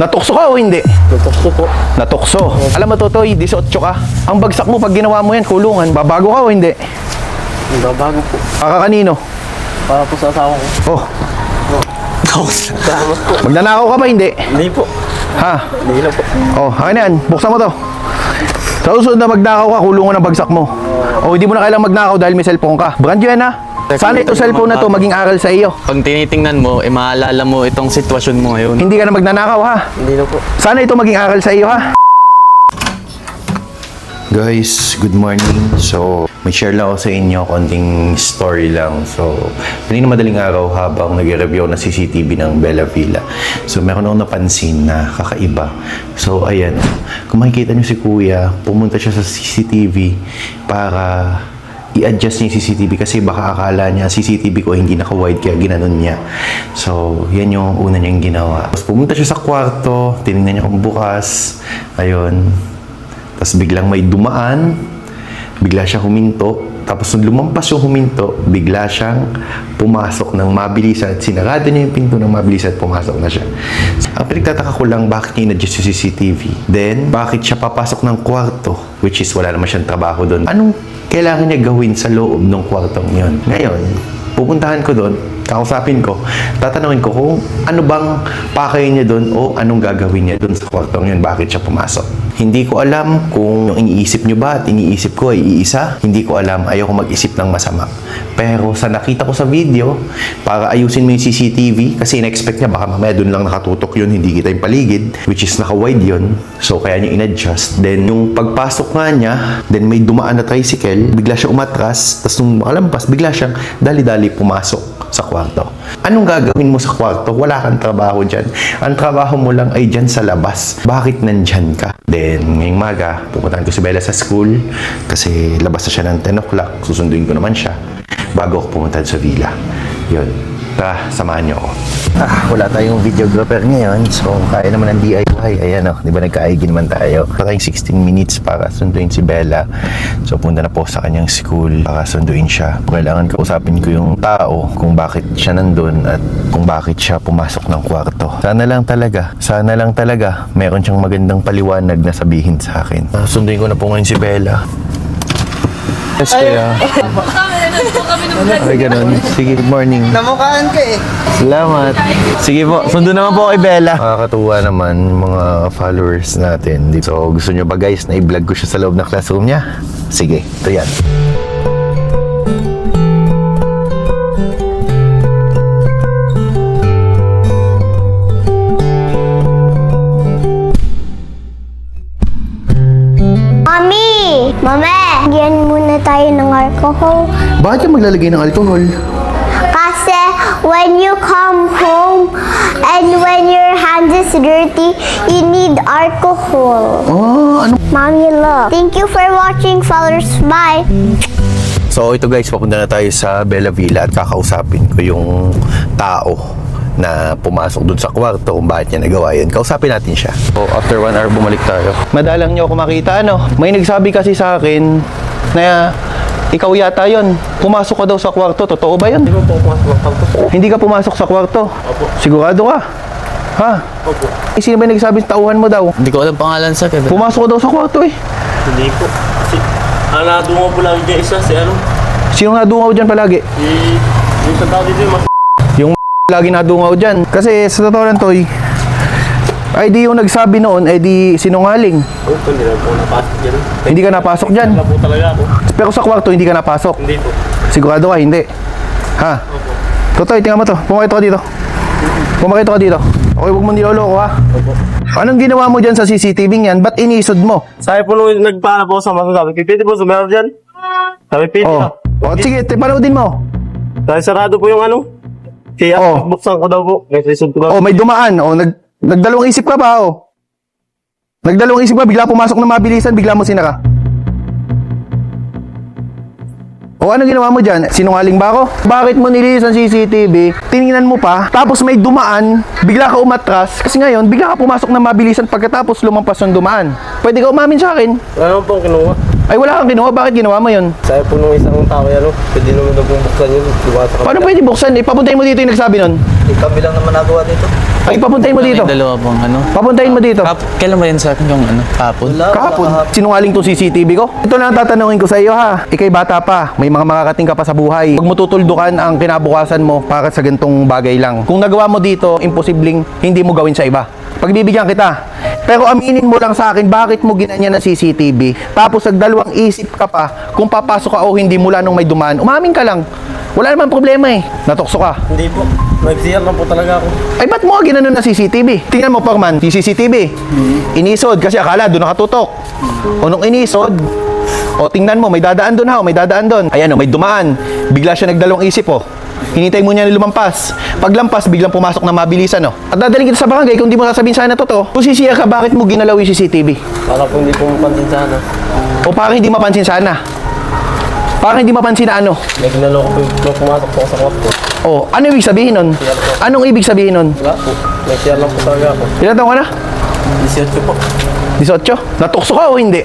Natukso ka o hindi? Natukso po. Natukso. Alam mo, Totoy, 18 ka. Ang bagsak mo pag ginawa mo yan, kulungan. Babago ka o hindi? Babago po. Kanino? Para po sa asawa ko. Oh, Salamat po. magnanakaw ka ba hindi? Hindi po. Ha? Hindi na po. Oh, akin na yan. Buksan mo to. Sa susunod na magnakaw ka, kulungan ang bagsak mo. O hindi mo na kailangang magnakaw dahil may cellphone ka. Brand yan ha. Sana ito cellphone na to maging aral sa iyo. Pag tinitingnan mo, maalala mo itong sitwasyon mo ngayon. Hindi ka na magnanakaw ha. Hindi na po. Sana ito maging aral sa iyo ha. Guys, good morning. So, may share lang ako sa inyo, konting story lang. So, kanina madaling araw habang nag-review ng CCTV ng Bella Villa. So, meron akong napansin na kakaiba. So, ayan. Kung makikita nyo si Kuya, pumunta siya sa CCTV para i-adjust niya yung CCTV kasi baka akala niya CCTV ko hindi naka-wide kaya ginanon niya. So, yan yung una niyang ginawa. Tapos pumunta siya sa kwarto, tinignan niya kung bukas. Ayun. Tapos biglang may dumaan, bigla siya huminto. Tapos nung lumampas yung huminto, bigla siyang pumasok ng mabilis at sinarado niya yung pinto ng mabilis at pumasok na siya. Ang pinagtataka ko lang bakit niya in-adjust yung CCTV. Then, bakit siya papasok ng kwarto? Which is wala naman siyang trabaho doon. Anong kailangan niya gawin sa loob ng kwartong yun? Ngayon, pupuntahan ko doon, kausapin ko, tatanungin ko kung ano bang pakay niya doon o anong gagawin niya doon sa kwartong yun, bakit siya pumasok. Hindi ko alam kung yung iniisip nyo ba at iniisip ko ay iisa. Hindi ko alam, ayoko mag-isip ng masama. Pero sa nakita ko sa video, para ayusin mo yung CCTV, kasi in-expect niya baka mamaya doon lang nakatutok yun, hindi kita yung paligid, which is naka-wide yun. So kaya niya in-adjust. Then yung pagpasok nga niya, then may dumaan na tricycle, bigla siya umatras, tapos nung makalampas, bigla siyang dali-dali pumasok sa kwarto. Anong gagawin mo sa kwarto? Wala kang trabaho dyan. Ang trabaho mo lang ay dyan sa labas. Bakit nandyan ka? Then, ngayong maga, pupuntahan ko si Bella sa school kasi labas na siya ng 10 o'clock. Susunduin ko naman siya bago ako pumunta sa villa. Yun. Tara, samahan niyo ako. Wala tayong videographer ngayon. So, kaya naman ng DIY. Ayan o, di ba nagka-IG naman tayo? Wala tayong 16 minutes para sunduin si Bella. So, punta na po sa kanyang school para sunduin siya. Kailangan kausapin ko yung tao kung bakit siya nandun at kung bakit siya pumasok ng kwarto. Sana lang talaga meron siyang magandang paliwanag na sabihin sa akin. Sunduin ko na po ngayon si Bella. Yes, kuya. Ay, ganun. Sige, good morning. Namukhaan ka eh. Salamat. Sige po, sundo naman po kay Bella. Nakakatuwa naman mga followers natin. So, gusto nyo ba guys na i-vlog ko siya sa loob ng classroom niya? Sige, ito yan. Mami, lagyan muna tayo ng alcohol. Bakit ka maglalagay ng alcohol? Kasi when you come home and when your hands is dirty, you need alcohol. Oh, ano? Mommy, look. Thank you for watching, followers. Bye. So, ito guys, papunta na tayo sa Bella Villa at kakausapin ko yung tao na pumasok dun sa kwarto kung bakit niya nagawa yun. Kausapin natin siya. So, after 1 hour, bumalik tayo. Madalang niyo ako makita, ano? May nagsabi kasi sa akin na ikaw yata yun. Pumasok ka daw sa kwarto. Totoo ba yun? Hindi mo po pumasok ng kwarto. Hindi ka pumasok sa kwarto? Opo. Sigurado ka? Ha? Opo. Sino ba yung nagsabi sa tauhan mo daw? Hindi ko alam pangalan sa kaya. Pumasok ka daw sa kwarto eh. Hindi po. Kasi, nadungaw po lang dyan isa, si ano? Sino nadungaw dyan palagi? Yung sa tao dito yung mas... Yung lagi nadungaw dyan. Kasi sa totoo lang, Toy, ay di yung nagsabi noon, ay di sinungaling. Oh, hindi na po napasok dyan. Hindi ka napasok dyan. Wala po talaga ako. Pero sa kwarto, hindi ka napasok. Hindi po. Sigurado ka, hindi. Ha? Totoy, tingnan mo to. Pumakito ka dito. Pumakito ka dito. Okay, huwag mo niloloko ha. Opo. Anong ginawa mo dyan sa CCTV niyan? Ba't inisod mo? Sabi po nung nagpana po sa mga sabi, pipiti po, sumeron dyan. Sabi, piti Oh. na. O sige, panoodin mo. Sabi, sarado po yung ano. Kaya Oh. buksan ko daw po. May sisod ko daw. Oh, may dumaan. Oh, nagdalawang isip ka pa, oh. Nagdalawang isip ka, bigla pumasok na mabilisan, bigla mo sinara. O ano ginawa mo dyan? Sinungaling ba ako? Bakit mo nilinis ang CCTV? Tiningnan mo pa, tapos may dumaan, bigla ka umatras, kasi ngayon, bigla ka pumasok na mabilisan pagkatapos lumampas yung dumaan. Pwede ka umamin sa akin? Ano pong kinuha? Ay wala kang ginawa, bakit ginawa mo yun? Sabi po nung isang tao, ano, pwede naman daw pong buksan yun. Diba, sa Paano pwede buksan? Ipapuntahin mo dito yung nagsabi nun. Kami lang naman nagawa dito. Ay, papuntahin mo dito. May dalawa pang ano. Papuntahin mo dito. Kailan ba yan sa akin yung ano? Hapon? Kahapon, sinungaling tong CCTV ko. Ito lang ang tatanungin ko sa iyo ha. Ikay bata pa, may mga makakating ka pa sa buhay. Huwag mo tutuldukan ang kinabukasan mo para sa gantong bagay lang. Kung nagawa mo dito, imposibleng hindi mo gawin sa iba. Pagbibigyan kita. Pero aminin mo lang sa akin, bakit mo ginanya ng CCTV? Tapos nagdalawang isip ka pa kung papasok ka o hindi mula nung may dumaan. Umamin ka lang. Wala naman problema eh. Natukso ka. Hindi po. Nag-CR lang po talaga ako. Ay, ba't mo ginano na CCTV? Tingnan mo, Pagman, CCTV. Inisod kasi akala doon nakatutok. O nung inisod, o tingnan mo, may dadaan doon ha, o may dadaan doon. Ayan o, may dumaan. Bigla siya nagdalawang isip o. Hinintay mo niya na lumampas. Paglampas, biglang pumasok na mabilisan o. At dadaling kita sa barangay kung di mo sasabihin sana totoo. Kung sisiya ka, bakit mo ginalaw yung CCTV? Para po hindi po mapansin sana. O parang hindi mapansin sana. Parang hindi mapansin na ano. May ginalo ko po nung pumasok po ako sa kwarto. O, ano ibig sabihin nun? Anong ibig sabihin nun? Wala po. Nag-CR lang po talaga ako. Ilan taon ka na? 18 po. 18? Natukso ka o hindi?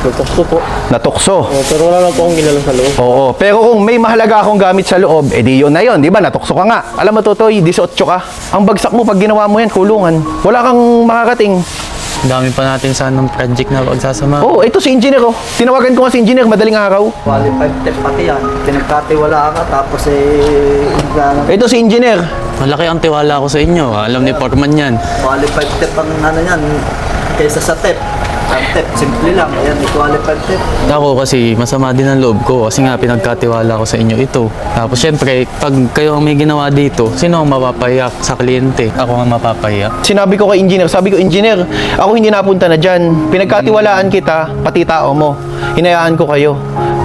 Nagtukso po. Natukso. Pero wala lang po akong ginalo sa loob. Oo, pero kung may mahalaga akong gamit sa loob, edi yun na yun, di ba? Natukso ka nga. Alam mo, Totoy, 18 ka. Ang bagsak mo pag ginawa mo yan, kulungan. Wala kang makakating. Ang dami pa natin sanang project na pagsasama. Oo, ito si engineer, oh. Tinawagan ko nga si engineer, madaling araw. Qualified tip pati yan. Pinagkatiwalaan ka tapos Ito si engineer. Malaki ang tiwala ko sa inyo. Alam ni Portman yan. qualified tip ang ano yan. Kaysa sa tip. Ang tip, simple lang. Ayan, qualified tip. Ako kasi masama din ang loob ko kasi nga pinagkatiwala ko sa inyo ito. Tapos syempre, pag kayo ang may ginawa dito, sino ang mapapayak sa kliyente? Ako ang mapapayak. Sinabi ko kay engineer, sabi ko, engineer, ako hindi napunta na dyan. Pinagkatiwalaan kita, pati tao mo. Hinayaan ko kayo.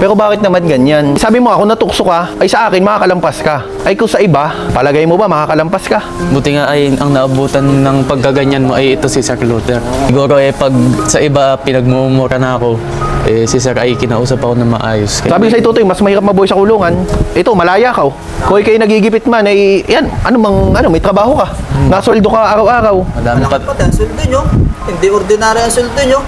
Pero bakit naman ganyan? Sabi mo, ako natukso ka, ay sa akin, makakalampas ka. Ay kung sa iba, palagay mo ba, makakalampas ka? Buti nga ay ang naabutan ng pagkaganyan mo ay ito si Sir Luther. Siguro pag sa iba pinagmumura na ako, si Sir ay kinausap ako na maayos. Sabi ko sa Tutoy, mas mahirap mabuhay sa kulungan. Ito, malaya ka. Kung kayo nagigipit man, ay yan, may trabaho ka. Nasweldo ka araw-araw. Madami pa. Malaki pati ang sweldo nyo. Hindi ordinary ang sweldo nyo.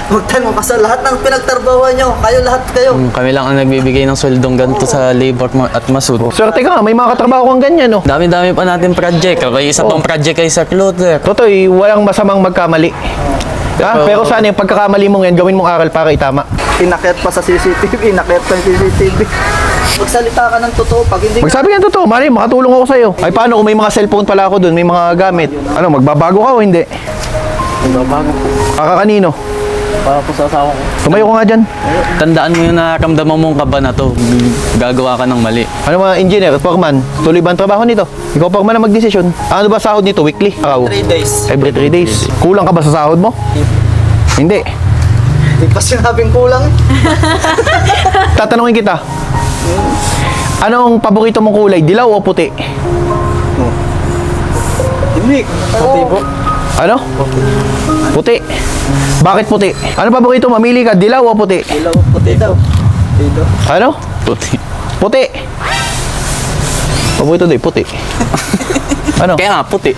Magtanong ka sa lahat ng pinagtarbawan nyo. Lahat kayo. Kami lang ang nagbibigay ng sweldong ganito sa labor at masud. Swerte ka nga, may mga katrabaho kang ganyan, no? Dami-dami pa natin project. May isa pang project kay Sir Luther. Totoy, walang masamang magkamali. Pero sana yung pagkakamali mong yan, gawin mong aral para itama. Inakyat pa sa CCTV. Inakyat pa yung CCTV. Magsalita ka ng totoo. Pag hindi ka Magsabi ka totoo, Mari, makatulong ako sa'yo. Ay, paano kung may mga cellphone pala ako doon, may mga gamit? Ano, magbabago ka o hindi? Bago po. Kakakanino? Para po sa asawa ko. Tumayo ko nga dyan. Tandaan mo yung nakaramdaman mong kaba na to. Gagawa ka ng mali. Ano mga engineer, Pagman, tuloy ba ang trabaho nito? Ikaw Pagman ang magdesisyon. Ano ba sahod nito? Weekly? Araw? 3 days. Every 3 days. Kulang ka ba sa sahod mo? Hindi. Hindi pa sinabing kulang. Tatanungin kita. Anong paborito mong kulay? Dilaw o puti? Dinig. Pati po. Ano? Puti. Bakit puti? Ano paborito? Mamili ka, dilaw o puti? Ilaw, puti daw. Dito. Ano? Puti. Puti. Paborito din, puti. Ano? Kaya nga, puti.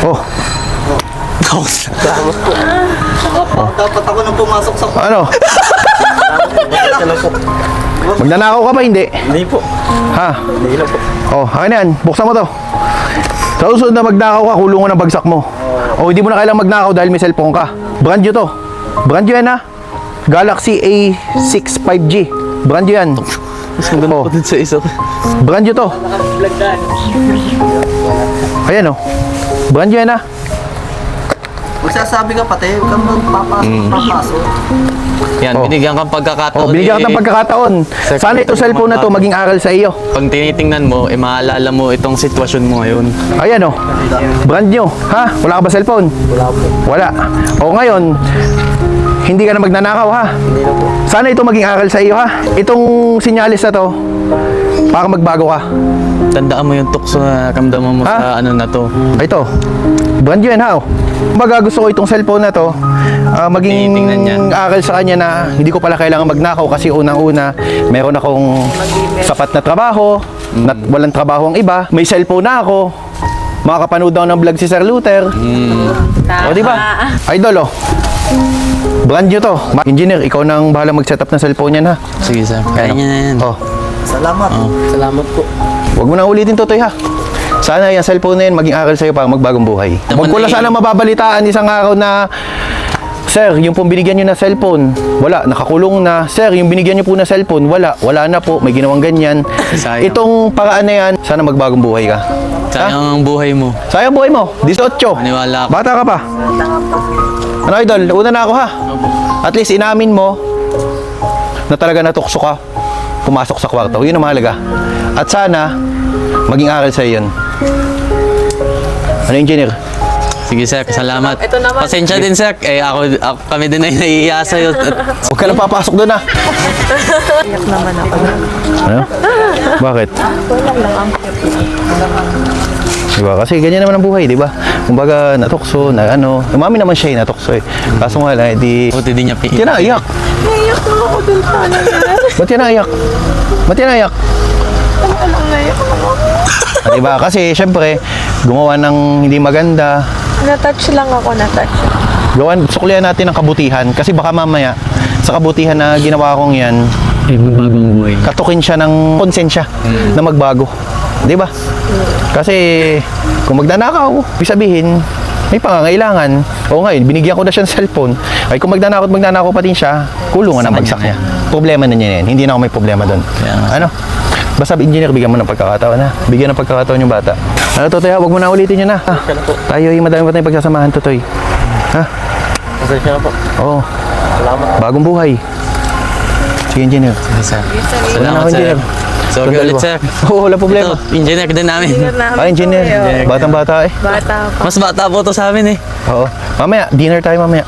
Oh, Dapat ako nang pumasok sa ano? Magnanakaw ka ba? Hindi. Hindi po. Ha? Hindi na po. Oh, akin na yan. Buksan mo to. Sa susunod na magnakaw ka, kulungan ang bagsak mo. O hindi mo na kailangang magnakaw dahil may cellphone ka. Brand new to. Brand new yan ha. Galaxy A6 5G. Brand new yan. Mas maganda Oh. pa din sa isa. Brand new to. Ayan oh. Brand new yan ha. Magsasabi ka pati, huwag kang magpapasok. Yan, Oh. binigyan kang pagkakataon. Oh, binigyan ka ng pagkakataon. Sana itong cellphone na to maging aral sa iyo. Pag tinitingnan mo, maalala mo itong sitwasyon mo ngayon. Ayan oh. Brand new. Ha? Wala ka ba cellphone? Wala po. Wala. O ngayon, hindi ka na magnanakaw ha. Hindi na po. Sana ito maging aral sa iyo ha. Itong sinyalis na to, para magbago ka. Tandaan mo yung tukso na ramdaman mo sa ano na to. Ito, brand new yan ha. Baga gusto ko itong cellphone na to, maging Tinitingnan niya. aral sa kanya na hindi ko pala kailangan magnakaw kasi unang-una, meron akong sapat na trabaho, walang trabaho ang iba, may cellphone na ako, makakapanood daw ng vlog si Sir Luther. O di ba? Idol oh. Brand nyo to. Engineer, ikaw nang bahala mag-setup ng cellphone yan ha. Sige sir, kaya niya na yan. Oh, Salamat. Salamat po. huwag mo na ulitin Totoy ha. Sana yung cellphone na yan maging aral sa'yo para magbagong buhay. Huwag ko lang sana mababalitaan isang araw na, Sir, yung pong binigyan nyo na cellphone, wala, nakakulong na. Sir, yung binigyan nyo po na cellphone, wala na po, may ginawang ganyan. Sayang. Itong paraan na yan, sana magbagong buhay ka. Sayang ang buhay mo. Sayang buhay mo, 18. Maniwala ako. Bata ka pa. Ano idol, una na ako ha. At least inamin mo na talaga natukso ka, pumasok sa kwarto. Yun ang mahalaga. At sana, maging aral sa'yo yun. Ano engineer? Sige sir, salamat. Ito naman. Pasensya din sir, ako kami din ay naiiya sa'yo. Huwag ka lang papasok doon ha. Iyak naman ako. Ano? Bakit? Diba? Kasi ganyan naman ang buhay, di ba? Kumbaga, natukso, na ano. Umami naman siya, natukso eh. Kaso nga lang, di... Buti din niya Ba't yan naiyak? Naiyak na ako dun sa ano niya. Ba't yan naiyak? Ba't yan naiyak? Naiyak ako. Diba? Kasi, syempre, gumawa ng hindi maganda. Na-touch lang ako, na-touch. Suklihan natin ang kabutihan. Kasi baka mamaya, sa kabutihan na ginawa kong yan, Ay, magbagong buhay. katukin siya ng konsensya na magbago. Di ba? Kasi kung magnanakaw, ibig sabihin, may pangangailangan. O ngayon, binigyan ko na siya ng cellphone. Ay kung magnanakaw pa din siya, kulungan ang bagsak niya. Problema na niya yan. Hindi na ako may problema doon. Kaya nga. Ano? Basta engineer, bigyan mo ng pagkakataon ha. Bigyan ng pagkakataon yung bata. Ano Totoy ha? Huwag mo na ulitin yun ha. Tayo ay madami pa tayong pagsasamahan Totoy. Ha? Pasensya na po. Oo. Salamat. Bagong buhay. Sige engineer. Sige sir. Wala na Salamat ako, sir. engineer. Sorry Sandali ulit ba? sir. Oo, wala problema. Ito, engineer din namin. Ah, engineer. Batang-bata eh. Bata pa. Mas bata po to sa amin eh. Oo. Mamaya, dinner tayo mamaya.